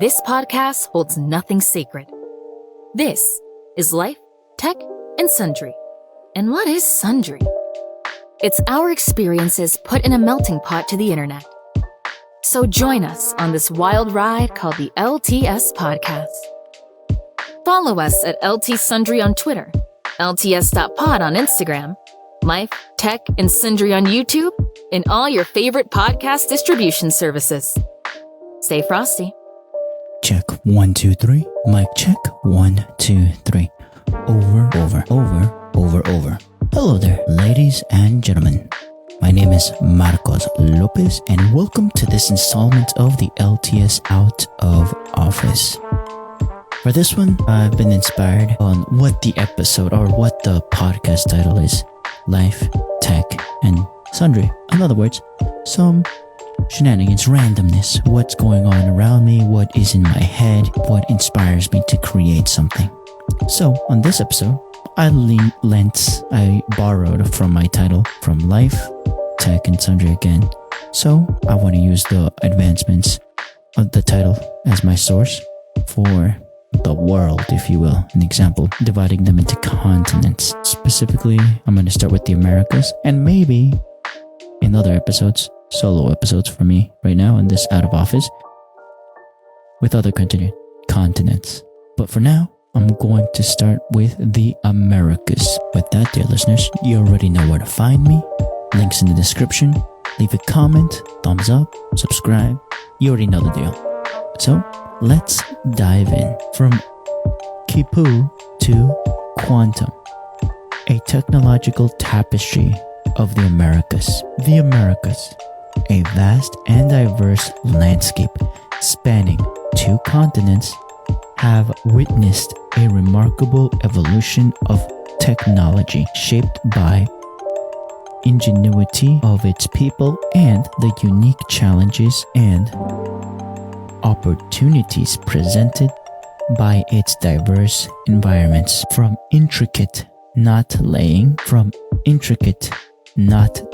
This podcast holds nothing sacred. This is Life, Tech, and Sundry. And what is Sundry? It's our experiences put in a melting pot to the internet. So join us on this wild ride called the LTS Podcast. Follow us at LT Sundry on Twitter, LTS.pod on Instagram, Life, Tech, and Sundry on YouTube, and all your favorite podcast distribution services. Stay frosty. Check 1 2 3. Mic check 1 2 3. Over. Hello there, ladies and gentlemen. My name is Marcos Lopez, and welcome to this installment of the LTS Out of Office. For this one, I've been inspired on what the episode or what the podcast title is: Life, Tech, and Sundry. In other words, some shenanigans, randomness, what's going on around me, what is in my head, what inspires me to create something. So on this episode, I borrowed from my title from Life, Tech, and Sundry again. So I want to use the advancements of the title as my source for the world, if you will. An example, dividing them into continents. Specifically, I'm going to start with the Americas, and maybe in other episodes, solo episodes for me right now in this out of office, with other continents. But for now, I'm going to start with the Americas. With that, dear listeners, you already know where to find me. Links in the description. Leave a comment, thumbs up, subscribe. You already know the deal. So let's dive in. From Quipu to quantum, a technological tapestry of the Americas. The Americas, a vast and diverse landscape spanning 2 continents, have witnessed a remarkable evolution of technology shaped by ingenuity of its people and the unique challenges and opportunities presented by its diverse environments. From intricate knot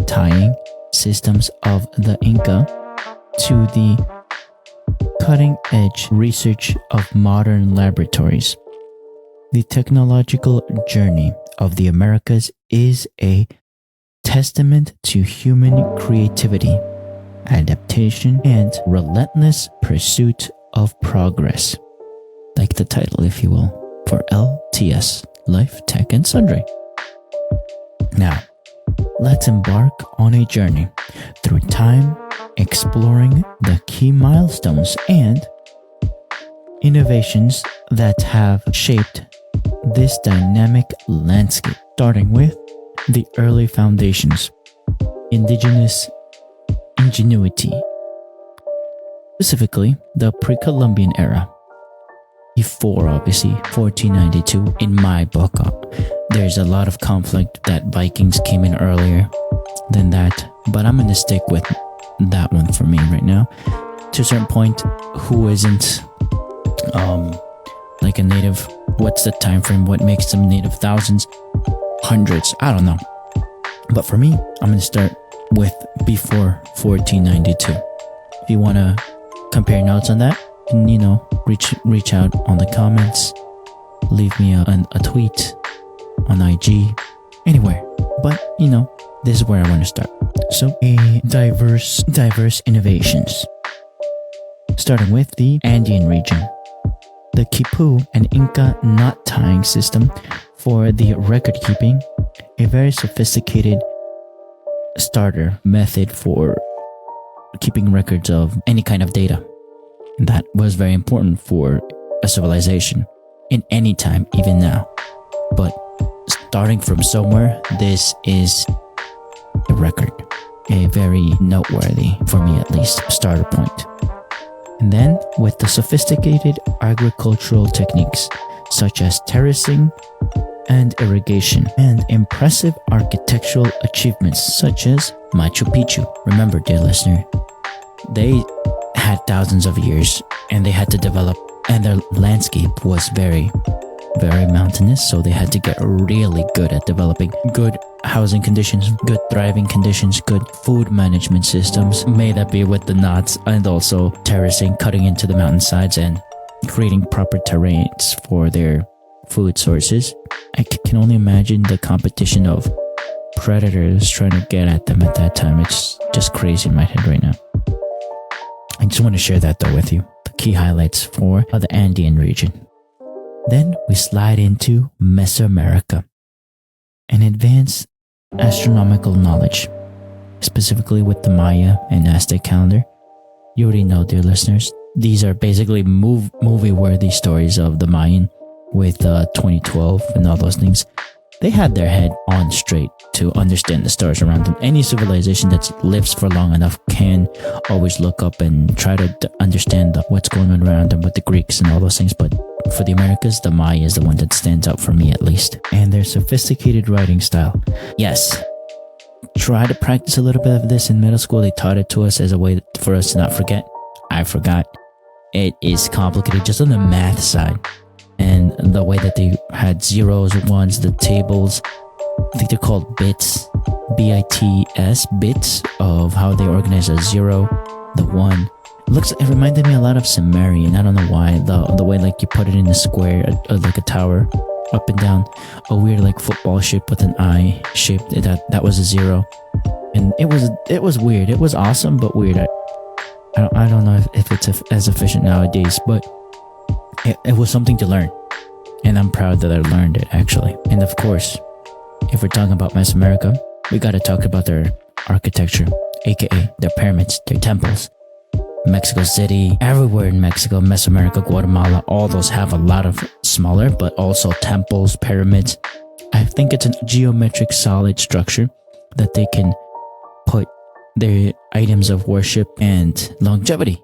tying systems of the Inca to the cutting-edge research of modern laboratories, the technological journey of the Americas is a testament to human creativity, adaptation, and relentless pursuit of progress. Like the title, if you will, for LTS, Life, Tech, and Sundry. Now, let's embark on a journey through time, exploring the key milestones and innovations that have shaped this dynamic landscape, starting with the early foundations, indigenous ingenuity, specifically the pre-Columbian era, before obviously 1492 in my book. There's a lot of conflict that Vikings came in earlier than that, but I'm going to stick with that one for me right now. To a certain point, who isn't like a native? What's the time frame? What makes them native? Thousands, hundreds, I don't know. But for me, I'm going to start with before 1492. If you want to compare notes on that, and reach out on the comments, leave me a tweet on IG, anywhere. But this is where I want to start. So a diverse innovations, starting with the Andean region, the Quipu, an Inca knot tying system for the record keeping, a very sophisticated starter method for keeping records of any kind of data. That was very important for a civilization in any time, even now. But starting from somewhere, this is a record, a very noteworthy, for me at least, starter point. And then with the sophisticated agricultural techniques such as terracing and irrigation, and impressive architectural achievements such as Machu Picchu. Remember, dear listener, they had thousands of years and they had to develop, and their landscape was very very mountainous, so they had to get really good at developing good housing conditions, good thriving conditions, good food management systems, may that be with the knots, and also terracing, cutting into the mountainsides and creating proper terrains for their food sources. I can only imagine the competition of predators trying to get at them at that time. It's just crazy in my head right now. I just want to share that though with you. The key highlights for the Andean region. Then we slide into Mesoamerica and advance astronomical knowledge, specifically with the Maya and Aztec calendar. You already know, dear listeners, these are basically movie-worthy stories of the Mayan with 2012 and all those things. They had their head on straight to understand the stars around them. Any civilization that lives for long enough can always look up and try to understand what's going on around them with the Greeks and all those things. But for the Americas, the Maya is the one that stands out for me at least. And their sophisticated writing style. Yes, try to practice a little bit of this in middle school. They taught it to us as a way for us to not forget. I forgot. It is complicated just on the math side. And the way that they had zeros, ones, the tables, I think they're called bits, B-I-T-S, bits of how they organize a zero, the one. It reminded me a lot of Sumerian. I don't know why. The way like you put it in a square, like a tower, up and down, a weird like football shape with an eye shape. That was a zero, and it was weird. It was awesome, but weird. I don't know if it's as efficient nowadays, but it was something to learn, and I'm proud that I learned it actually. And of course, if we're talking about Mesoamerica, we got to talk about their architecture, aka their pyramids, their temples. Mexico City, everywhere in Mexico, Mesoamerica, Guatemala, all those have a lot of smaller, but also temples, pyramids. I think it's a geometric solid structure that they can put their items of worship and longevity,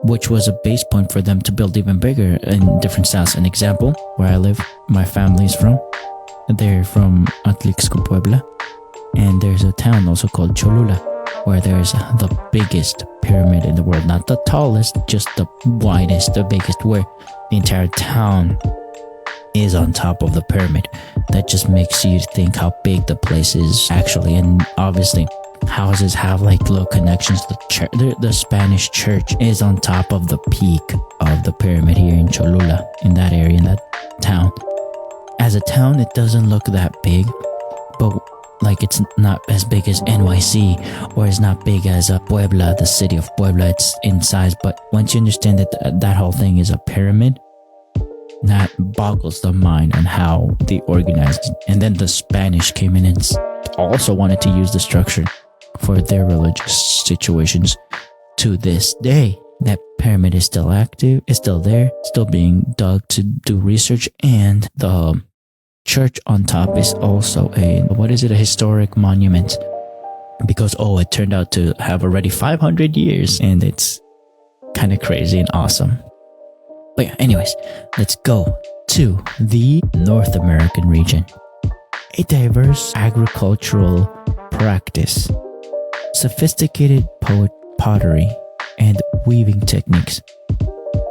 which was a base point for them to build even bigger in different styles. An example, where I live, my family's from, they're from Atlixco, Puebla, and there's a town also called Cholula, where there's the biggest pyramid in the world. Not the tallest, just the widest, the biggest, where the entire town is on top of the pyramid. That just makes you think how big the place is actually. And obviously, houses have like little connections. The Spanish church is on top of the peak of the pyramid here in Cholula, in that area, in that town. As a town, it doesn't look that big, but like it's not as big as NYC, or it's not big as Puebla, the city of Puebla. It's in size, but once you understand that that whole thing is a pyramid, that boggles the mind on how they organized it. And then the Spanish came in and also wanted to use the structure for their religious situations. To this day, that pyramid is still active, is still there, still being dug to do research, and the church on top is also a historic monument, because it turned out to have already 500 years, and it's kind of crazy and awesome. But yeah, anyways, let's go to the North American region. A diverse agricultural practice, sophisticated pottery and weaving techniques,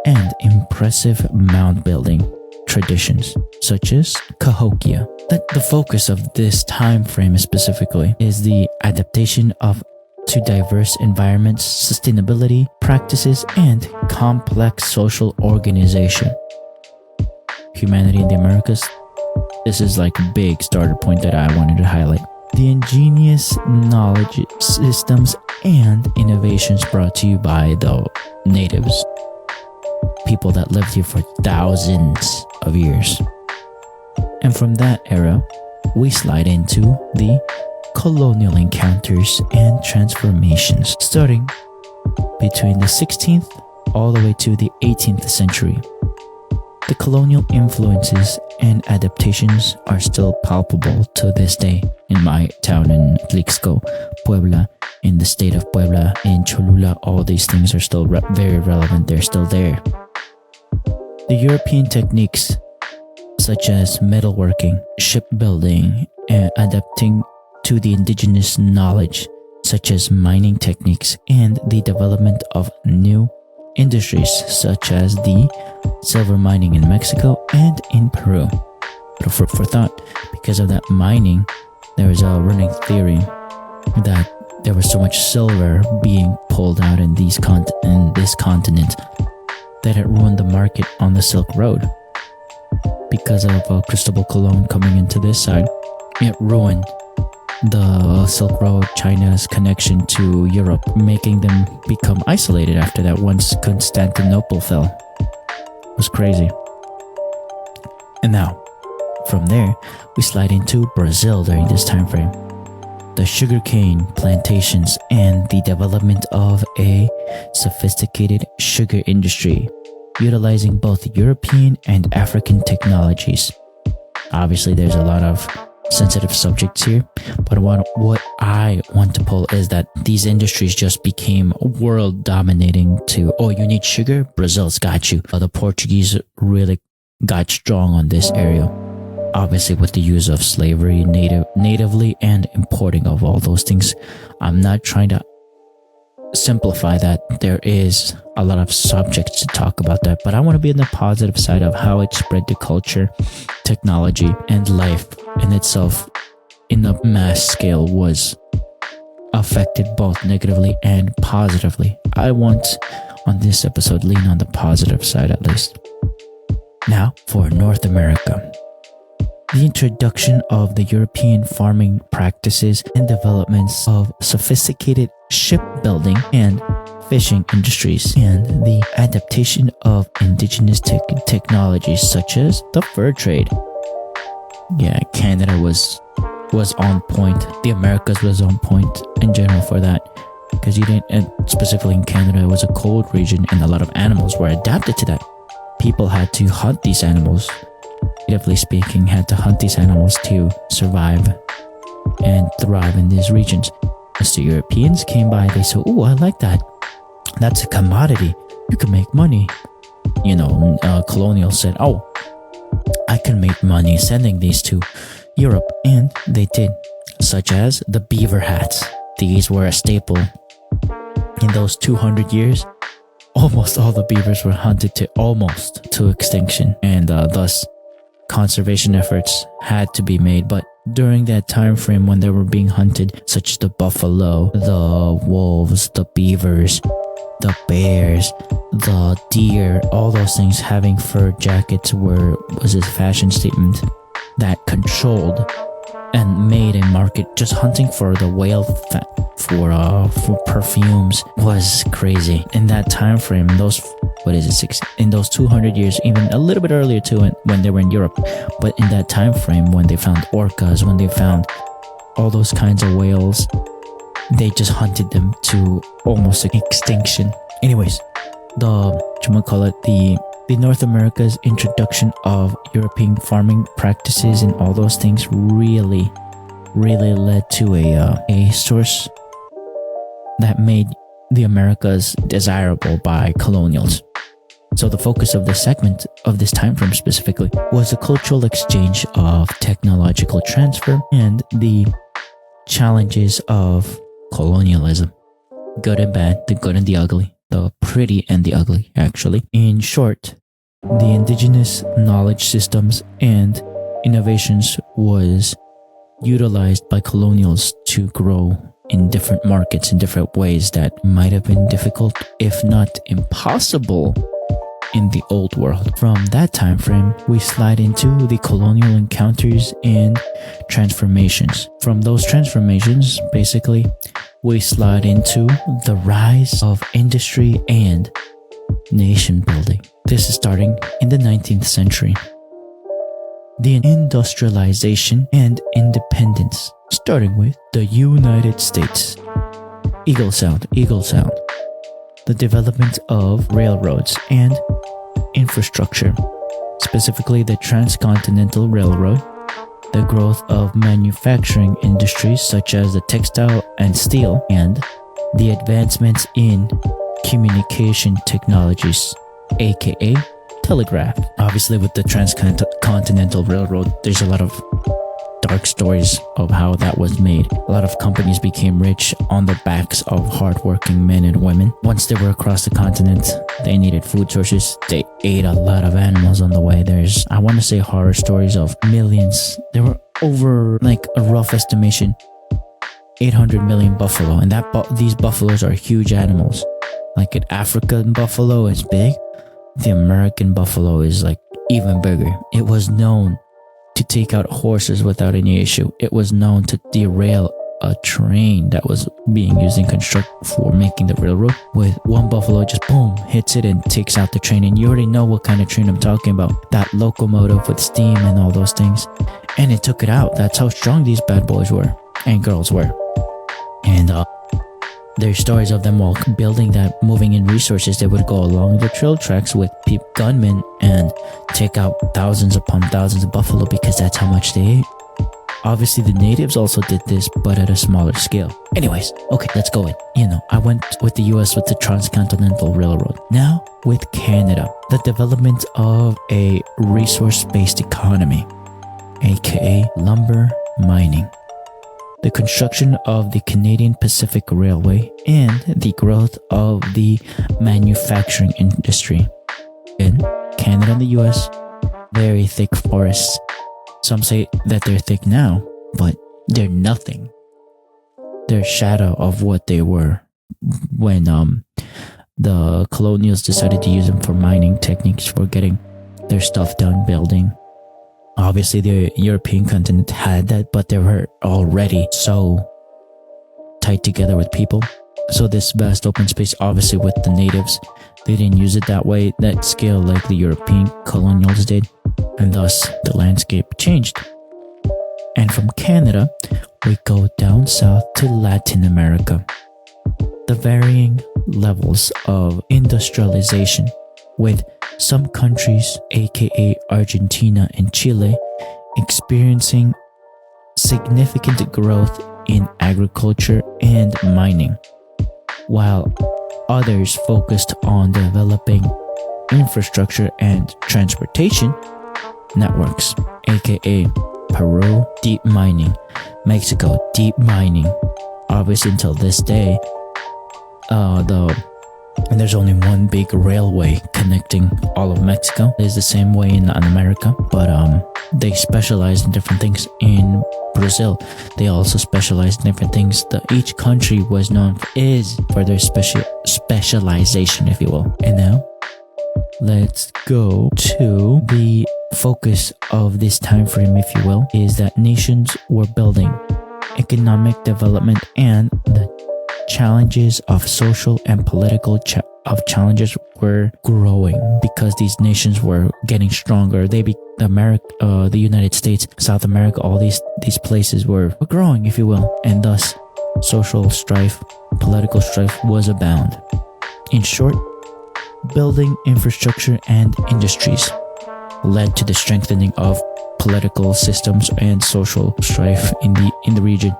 and impressive mound building traditions such as Cahokia. The focus of this time frame specifically is the adaptation to diverse environments, sustainability practices, and complex social organization. Humanity in the Americas. This is like a big starter point that I wanted to highlight. The ingenious knowledge systems and innovations brought to you by the natives, people that lived here for thousands of years. And from that era, we slide into the colonial encounters and transformations, starting between the 16th all the way to the 18th century. The colonial influences and adaptations are still palpable to this day in my town in Atlixco, Puebla, in the state of Puebla, in Cholula. All these things are still very relevant. They're still there. The European techniques such as metalworking, shipbuilding, and adapting to the indigenous knowledge such as mining techniques, and the development of new industries such as the silver mining in Mexico and in Peru. But for thought, because of that mining, there is a running theory that there was so much silver being pulled out in this continent that it ruined the market on the Silk Road. Because of Cristobal Colon coming into this side, it ruined the Silk Road, China's connection to Europe, making them become isolated after that once Constantinople fell. It was crazy. And now, from there, we slide into Brazil during this time frame. The sugarcane plantations and the development of a sophisticated sugar industry, utilizing both European and African technologies. Obviously, there's a lot of sensitive subjects here, but what I want to pull is that these industries just became world dominating to, oh, you need sugar? Brazil's got you. The Portuguese really got strong on this area. Obviously, with the use of slavery natively and importing of all those things. I'm not trying to simplify that. There is a lot of subjects to talk about that, but I want to be on the positive side of how it spread to culture, technology, and life in itself in a mass scale was affected both negatively and positively. I want on this episode lean on the positive side at least. Now for North America. The introduction of the European farming practices and developments of sophisticated shipbuilding and fishing industries, and the adaptation of indigenous technologies such as the fur trade. Yeah, Canada was on point. The Americas was on point in general for that, because you didn't, and specifically in Canada, it was a cold region and a lot of animals were adapted to that. People had to hunt these animals. Natively speaking, had to hunt these animals to survive and thrive in these regions. As the Europeans came by, they said, "Oh, I like that. That's a commodity. You can make money." Colonials said, "Oh, I can make money sending these to Europe," and they did. Such as the beaver hats. These were a staple. In those 200 years, almost all the beavers were hunted to extinction, and thus conservation efforts had to be made. But during that time frame when they were being hunted, such as the buffalo, the wolves, the beavers, the bears, the deer, all those things having fur jackets was a fashion statement that controlled and made a market. Just hunting for the whale fat for perfumes was crazy. In that time frame, in those 200 years, even a little bit earlier too, when they were in Europe, but in that time frame when they found orcas, when they found all those kinds of whales, they just hunted them to almost extinction. Anyways, the North America's introduction of European farming practices and all those things really led to a source that made the Americas desirable by colonials. So the focus of this segment of this time frame specifically was the cultural exchange of technological transfer and the challenges of colonialism. Good and bad, the good and the ugly, the pretty and the ugly, actually. In short, the indigenous knowledge systems and innovations was utilized by colonials to grow in different markets in different ways that might have been difficult, if not impossible, in the old world. From that time frame, we slide into the colonial encounters and transformations. From those transformations, basically, we slide into the rise of industry and nation building. This is starting in the 19th century. The industrialization and independence, starting with the United States. Eagle Sound. The development of railroads and infrastructure, specifically the Transcontinental Railroad, the growth of manufacturing industries such as the textile and steel, and the advancements in communication technologies, aka telegraph. Obviously, with the Transcontinental Railroad, there's a lot of dark stories of how that was made. A lot of companies became rich on the backs of hardworking men and women. Once they were across the continent, they needed food sources. They ate a lot of animals on the way. There's, I want to say, horror stories of millions. There were over, like, a rough estimation, 800 million buffalo, and these buffaloes are huge animals. Like an African buffalo is big, the American buffalo is like even bigger. It was known to take out horses without any issue. It was known to derail a train that was being used in construct for making the railroad. With one buffalo, just boom, hits it and takes out the train. And you already know what kind of train I'm talking about. That locomotive with steam and all those things. And it took it out. That's how strong these bad boys were and girls were. And there's stories of them while building that, moving in resources. They would go along the trail tracks with gunmen and take out thousands upon thousands of buffalo because that's how much they ate. Obviously, the natives also did this, but at a smaller scale. Anyways, okay, let's go in. I went with the US with the Transcontinental Railroad. Now with Canada, the development of a resource-based economy, aka lumber mining. The construction of the Canadian Pacific Railway and the growth of the manufacturing industry. In Canada and the US, very thick forests. Some say that they're thick now, but they're nothing. They're a shadow of what they were when the colonials decided to use them for mining techniques, for getting their stuff done, building. Obviously, the European continent had that, but they were already so tight together with people. So this vast open space, obviously with the natives, they didn't use it that way, that scale like the European colonials did. And thus, the landscape changed. And from Canada, we go down south to Latin America. The varying levels of industrialization, with some countries, aka Argentina and Chile, experiencing significant growth in agriculture and mining, while others focused on developing infrastructure and transportation networks, aka Peru, deep mining, Mexico, deep mining. Obviously, until this day, and there's only one big railway connecting all of Mexico. It's the same way in Latin America, but they specialize in different things. In Brazil, they also specialize in different things. Each country was known for their specialization, if you will. And now, let's go to the focus of this time frame, if you will, is that nations were building economic development, and the challenges of social and political challenges were growing because these nations were getting stronger. The United States, South America, all these places were growing, if you will, and thus social strife, political strife was abound. In short, building infrastructure and industries led to the strengthening of political systems and social strife in the region,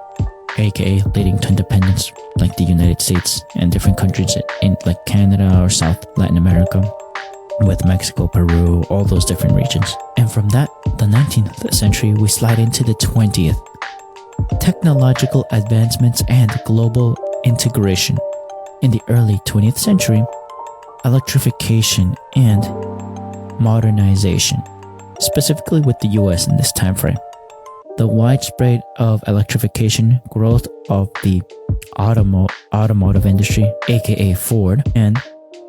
aka leading to independence, like the United States and different countries in like Canada or South Latin America, with Mexico, Peru, all those different regions. And from that, the 19th century, we slide into the 20th. Technological advancements and global integration. In the early 20th century, electrification and modernization, specifically with the US in this time frame. The widespread of electrification, growth of the automotive industry, aka Ford, and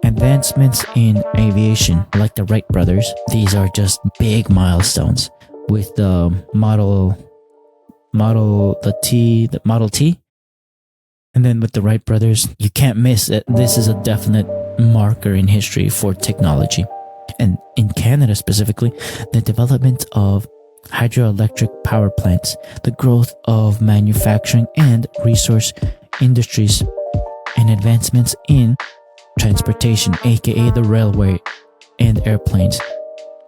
advancements in aviation, like the Wright brothers. These are just big milestones. With the Model T, and then with the Wright brothers, you can't miss it. This is a definite marker in history for technology. And in Canada specifically, the development of hydroelectric power plants, the growth of manufacturing and resource industries, and advancements in transportation, aka the railway and airplanes.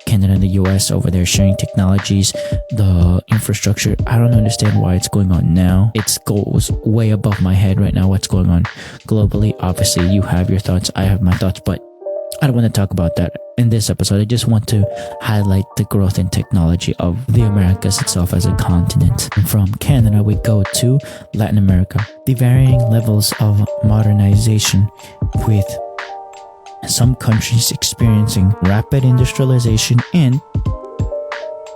Canada and the US over there sharing technologies, the infrastructure. I don't understand why it's going on now. It goes way above my head right now what's going on globally. Obviously, you have your thoughts, I have my thoughts, but I don't want to talk about that in this episode. I just want to highlight the growth in technology of the Americas itself as a continent. And from Canada, we go to Latin America. The varying levels of modernization, with some countries experiencing rapid industrialization and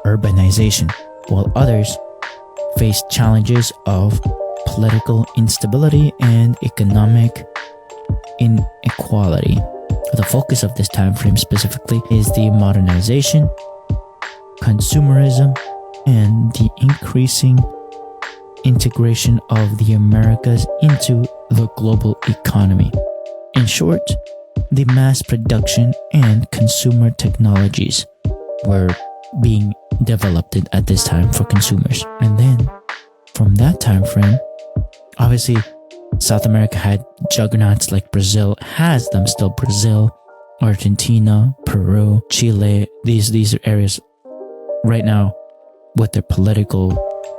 urbanization, while others face challenges of political instability and economic inequality. The focus of this time frame specifically is the modernization, consumerism, and the increasing integration of the Americas into the global economy. In short, the mass production and consumer technologies were being developed at this time for consumers. And then from that time frame, obviously South America had juggernauts like Brazil, has them still. Brazil, Argentina, Peru, Chile. These are areas right now with their political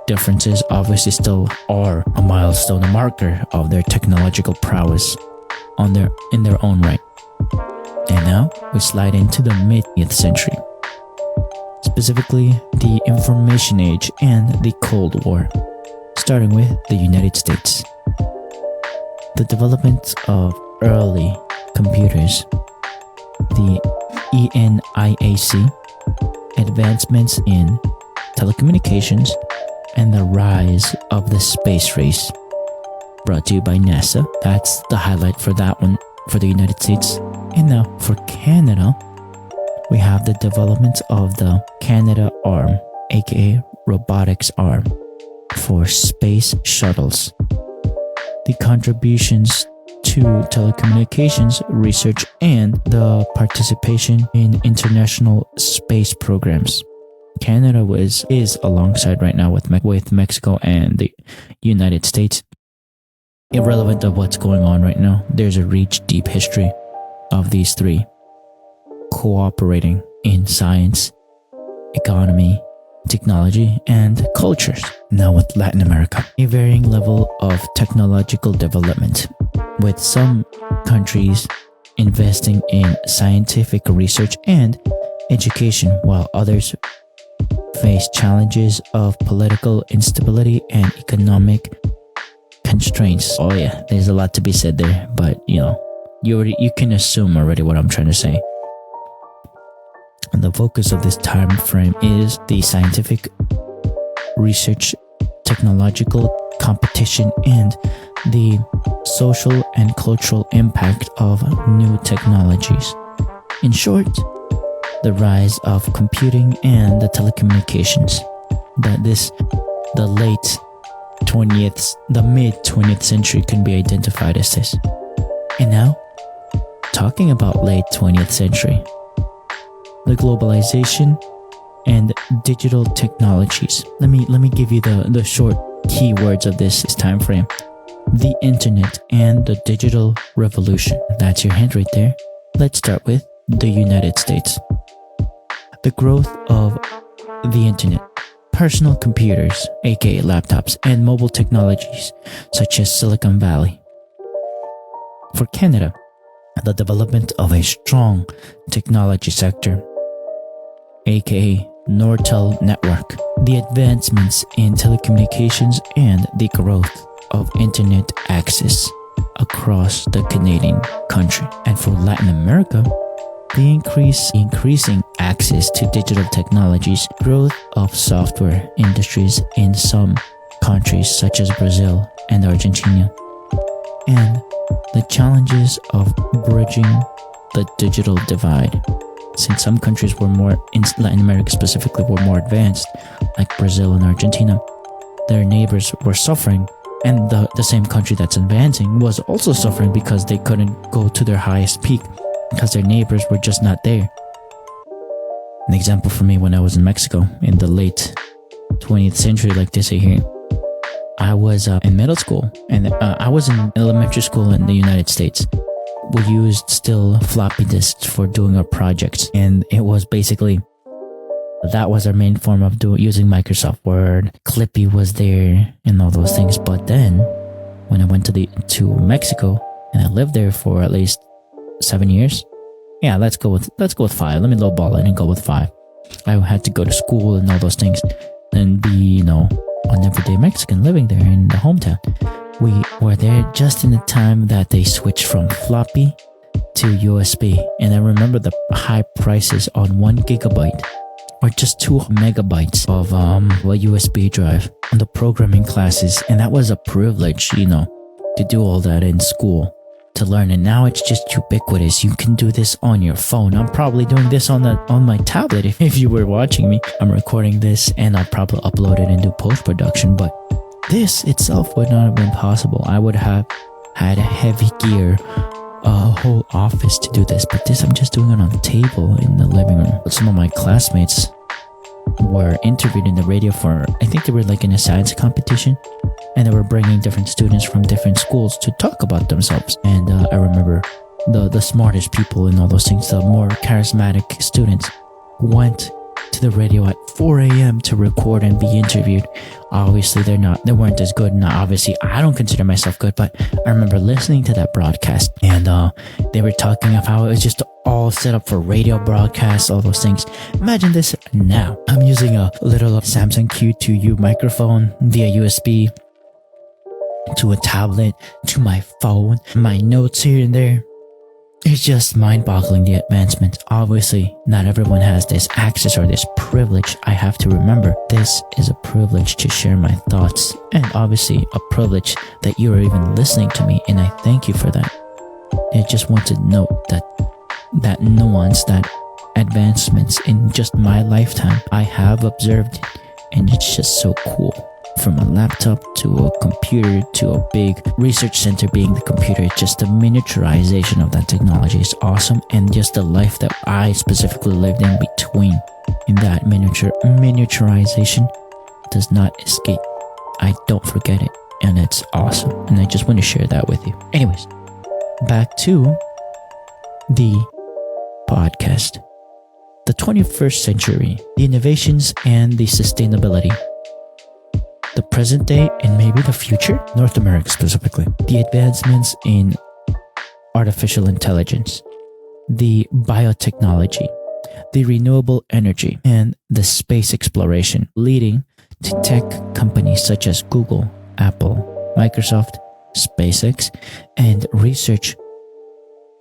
differences obviously still are a milestone, a marker of their technological prowess in their own right. And now we slide into the mid-20th century, specifically the Information Age and the Cold War, starting with the United States. The development of early computers, the ENIAC, advancements in telecommunications, and the rise of the space race. Brought to you by NASA. That's the highlight for that one for the United States. And now for Canada, we have the development of the Canada Arm, aka robotics arm, for space shuttles. The contributions to telecommunications research and the participation in international space programs. Canada is alongside right now with Mexico and the United States. Irrelevant of what's going on right now, there's a rich, deep history of these three cooperating in science, economy, technology, and cultures. Now with Latin America, a varying level of technological development, with some countries investing in scientific research and education, while others face challenges of political instability and economic constraints. Oh yeah, there's a lot to be said there, but you can assume already what I'm trying to say. And the focus of this time frame is the scientific research, technological competition, and the social and cultural impact of new technologies. In short, the rise of computing and the telecommunications. The mid 20th century can be identified as this. And now, talking about late 20th century, the globalization and digital technologies. Let me give you the short keywords of this time frame. The internet and the digital revolution. That's your hint right there. Let's start with the United States. The growth of the internet, personal computers, aka laptops, and mobile technologies such as Silicon Valley. For Canada, the development of a strong technology sector, aka Nortel network, the advancements in telecommunications, and the growth of internet access across the Canadian country. And for Latin America, the increasing access to digital technologies, growth of software industries in some countries such as Brazil and Argentina, and the challenges of bridging the digital divide. Since some countries were more, in Latin America specifically, were more advanced, like Brazil and Argentina, their neighbors were suffering, and the same country that's advancing was also suffering because they couldn't go to their highest peak because their neighbors were just not there. An example for me, when I was in Mexico in the late 20th century, like they say here, I was in middle school, and I was in elementary school in the United States. We used still floppy disks for doing our projects, and it was basically, that was our main form of using Microsoft Word. Clippy was there and all those things. But then when I went to Mexico, and I lived there for at least 7 years, Yeah, let's go with 5. Let me lowball it and go with 5. I had to go to school and all those things and be, an everyday Mexican living there in the hometown. We were there just in the time that they switched from floppy to USB. And I remember the high prices on 1 gigabyte or just 2 megabytes of a USB drive on the programming classes. And that was a privilege, to do all that in school, to learn. And now it's just ubiquitous. You can do this on your phone. I'm probably doing this on my tablet. If you were watching me, I'm recording this and I'll probably upload it and do post-production. But this itself would not have been possible. I would have had a heavy gear, a whole office to do this. But this, I'm just doing it on the table in the living room. Some of my classmates were interviewed in the radio for, I think they were like in a science competition, and they were bringing different students from different schools to talk about themselves. And I remember the smartest people and all those things, the more charismatic students, went to the radio at 4 a.m. to record and be interviewed. Obviously they weren't as good. Now obviously I don't consider myself good, but I remember listening to that broadcast, and they were talking of how it was just all set up for radio broadcasts, all those things. Imagine this now. I'm using a little Samsung Q2U microphone via USB to a tablet, to my phone, my notes here and there. It's just mind-boggling, the advancement. Obviously, not everyone has this access or this privilege. I have to remember, this is a privilege to share my thoughts, and obviously a privilege that you are even listening to me, and I thank you for that. I just want to note that nuance, that advancements in just my lifetime, I have observed it, and it's just so cool. From a laptop to a computer to a big research center being the computer, just the miniaturization of that technology is awesome, and just the life that I specifically lived in between in that miniaturization does not escape. I don't forget it, and it's awesome, and I just want to share that with you. Anyways, back to the podcast. The 21st century, the innovations and the sustainability. The present day and maybe the future, North America specifically. The advancements in artificial intelligence, the biotechnology, the renewable energy, and the space exploration, leading to tech companies such as Google, Apple, Microsoft, SpaceX, and research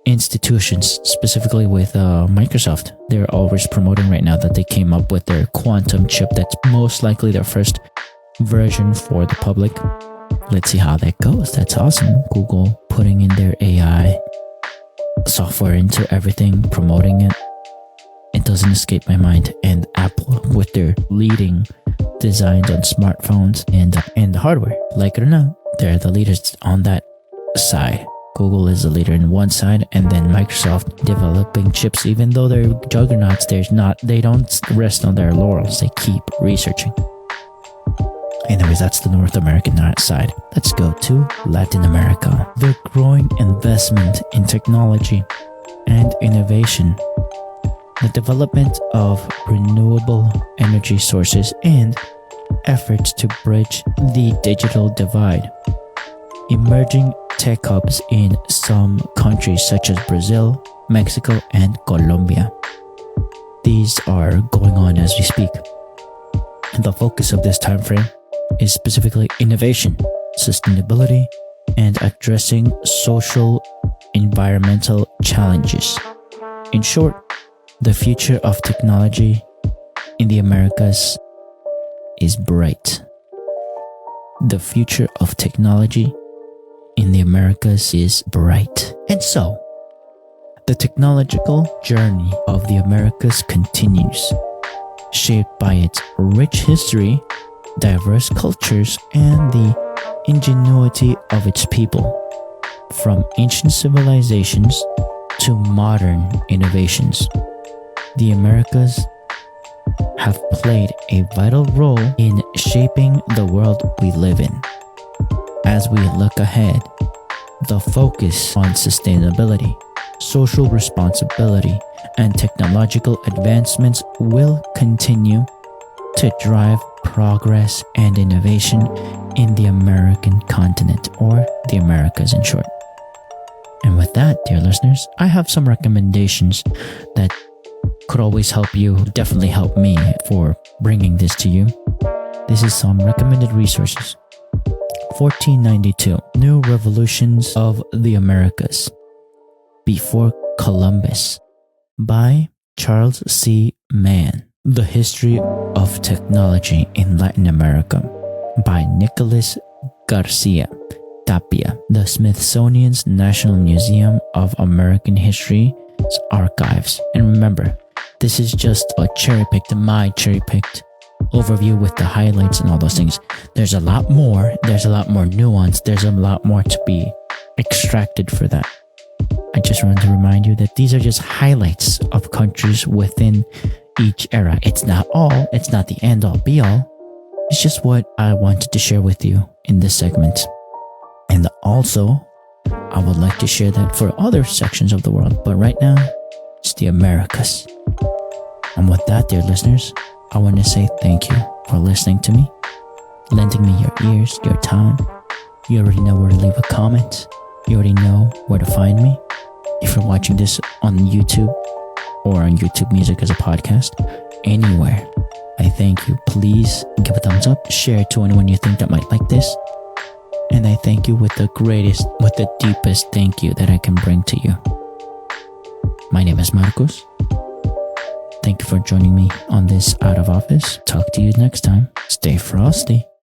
institutions, specifically with Microsoft. They're always promoting right now that they came up with their quantum chip that's most likely their first version for the public. Let's see how that goes. That's awesome. Google putting in their AI software into everything, promoting it. It doesn't escape my mind. And Apple with their leading designs on smartphones and the hardware. Like it or not, they're the leaders on that side. Google is the leader in one side, and then Microsoft developing chips. Even though they're juggernauts, they don't rest on their laurels. They keep researching. Anyways, that's the North American side. Let's go to Latin America. The growing investment in technology and innovation, the development of renewable energy sources, and efforts to bridge the digital divide. Emerging tech hubs in some countries such as Brazil, Mexico, and Colombia. These are going on as we speak. The focus of this time frame is specifically innovation, sustainability, and addressing social environmental challenges. In short, the future of technology in the Americas is bright. The future of technology in the Americas is bright. And so, the technological journey of the Americas continues, shaped by its rich history, diverse cultures, and the ingenuity of its people. From ancient civilizations to modern innovations, the Americas have played a vital role in shaping the world we live in. As we look ahead, the focus on sustainability, social responsibility, and technological advancements will continue to drive progress and innovation in the American continent, or the Americas in short. And with that, dear listeners, I have some recommendations that could always help you, definitely help me for bringing this to you. This is some recommended resources. 1492, New Revolutions of the Americas, Before Columbus, by Charles C. Mann. The History of Technology in Latin America, by Nicholas Garcia Tapia. The Smithsonian's National Museum of American History's archives. And remember, this is just a cherry-picked overview with the highlights and all those things. There's a lot more. There's a lot more nuance. There's a lot more to be extracted for that. I just wanted to remind you that these are just highlights of countries within each era. It's not all. It's not the end all be all. It's just what I wanted to share with you in this segment. And also, I would like to share that for other sections of the world. But right now, it's the Americas. And with that, dear listeners, I want to say thank you for listening to me, lending me your ears, your time. You already know where to leave a comment. You already know where to find me. If you're watching this on YouTube or on YouTube Music as a podcast, anywhere, I thank you. Please give a thumbs up, share it to anyone you think that might like this. And I thank you with the deepest thank you that I can bring to you. My name is Marcos. Thank you for joining me on this Out of Office. Talk to you next time. Stay frosty.